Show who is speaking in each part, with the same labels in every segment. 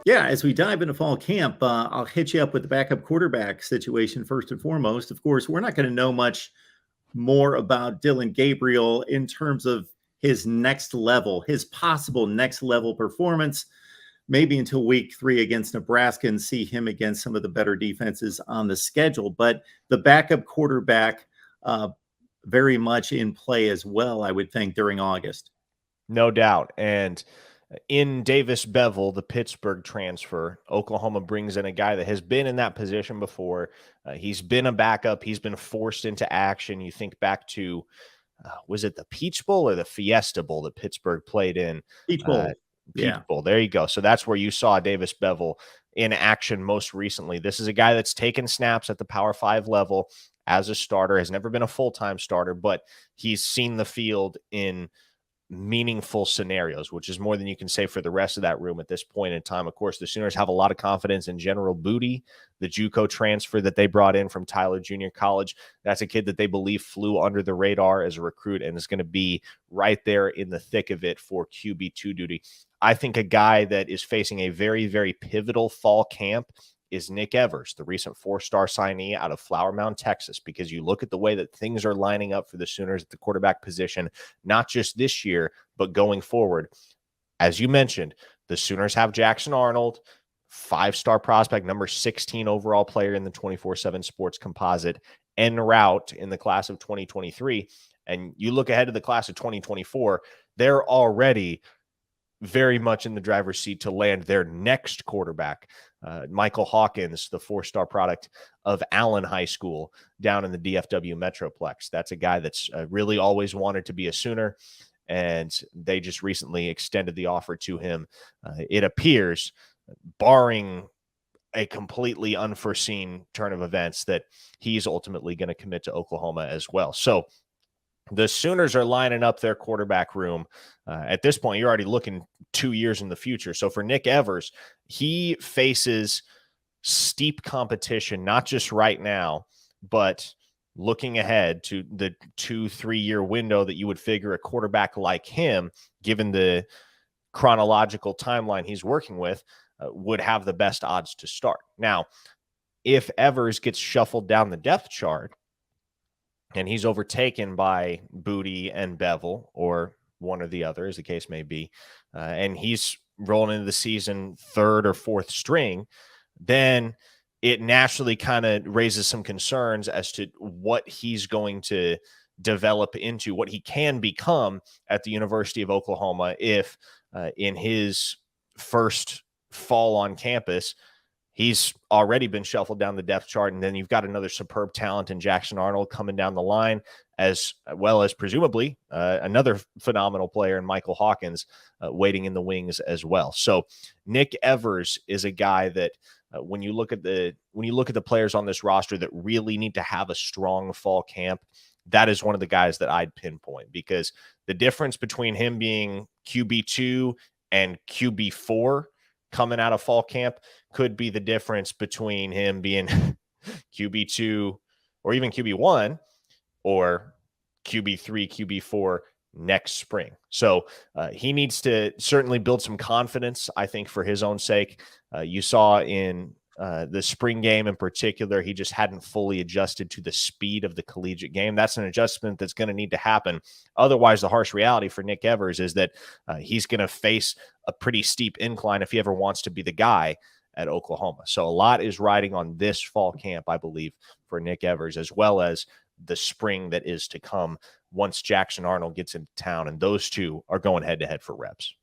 Speaker 1: Yeah, as we dive into fall camp, I'll hit you up with the backup quarterback situation first and foremost. Of course, we're not going to know much more about Dylan Gabriel in terms of his next level, his possible next level performance, maybe until week 3 against Nebraska and see him against some of the better defenses on the schedule. But the backup quarterback, very much in play as well, I would think, during August.
Speaker 2: No doubt. And in Davis Beville, the Pittsburgh transfer, Oklahoma brings in a guy that has been in that position before. He's been a backup. He's been forced into action. You think back to, was it the Peach Bowl or the Fiesta Bowl that Pittsburgh played in?
Speaker 1: Peach Bowl.
Speaker 2: Peach Bowl. There you go. So that's where you saw Davis Beville in action most recently. This is a guy that's taken snaps at the Power 5 level as a starter, has never been a full-time starter, but he's seen the field in meaningful scenarios, which is more than you can say for the rest of that room at this point in time. Of course, the Sooners have a lot of confidence in General Booty, the JUCO transfer that they brought in from Tyler Junior College. That's a kid that they believe flew under the radar as a recruit and is going to be right there in the thick of it for QB2 duty. I think a guy that is facing a very, very pivotal fall camp is Nick Evers, the recent 4-star signee out of Flower Mound, Texas, because you look at the way that things are lining up for the Sooners at the quarterback position, not just this year, but going forward. As you mentioned, the Sooners have Jackson Arnold, 5-star prospect, number 16 overall player in the 24/7 Sports Composite, en route in the class of 2023. And you look ahead to the class of 2024, they're already very much in the driver's seat to land their next quarterback. Michael Hawkins, the 4-star product of Allen High School down in the DFW Metroplex. That's a guy that's really always wanted to be a Sooner, and they just recently extended the offer to him. It appears, barring a completely unforeseen turn of events, that he's ultimately going to commit to Oklahoma as well. So the Sooners are lining up their quarterback room. At this point, you're already looking 2 years in the future. So for Nick Evers, he faces steep competition, not just right now, but looking ahead to the 2-3 year window that you would figure a quarterback like him, given the chronological timeline he's working with, would have the best odds to start. Now, if Evers gets shuffled down the depth chart, and he's overtaken by Booty and Beville, or one or the other, as the case may be, and he's rolling into the season 3rd or 4th string, then it naturally kind of raises some concerns as to what he's going to develop into, what he can become at the University of Oklahoma if in his first fall on campus, he's already been shuffled down the depth chart, and then you've got another superb talent in Jackson Arnold coming down the line, as well as presumably another phenomenal player in Michael Hawkins waiting in the wings as well. So Nick Evers is a guy that when you look at the players on this roster that really need to have a strong fall camp, that is one of the guys that I'd pinpoint, because the difference between him being QB2 and QB4 coming out of fall camp could be the difference between him being QB2 or even QB1 or QB3, QB4 next spring. So he needs to certainly build some confidence, I think, for his own sake. You saw in the spring game in particular, he just hadn't fully adjusted to the speed of the collegiate game. That's an adjustment that's going to need to happen. Otherwise, the harsh reality for Nick Evers is that he's going to face a pretty steep incline if he ever wants to be the guy at Oklahoma. So a lot is riding on this fall camp, I believe, for Nick Evers, as well as the spring that is to come once Jackson Arnold gets into town, and those two are going head-to-head for reps.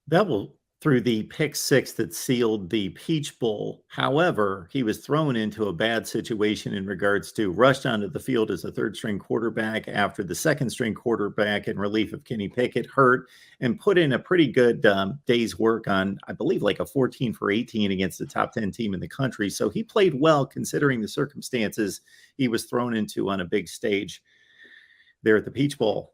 Speaker 1: Beville threw the pick 6 that sealed the Peach Bowl. However, he was thrown into a bad situation in regards to rushed onto the field as a 3rd-string quarterback after the 2nd-string quarterback in relief of Kenny Pickett hurt, and put in a pretty good day's work on, I believe, like a 14 for 18 against the top 10 team in the country. So he played well considering the circumstances he was thrown into on a big stage there at the Peach Bowl.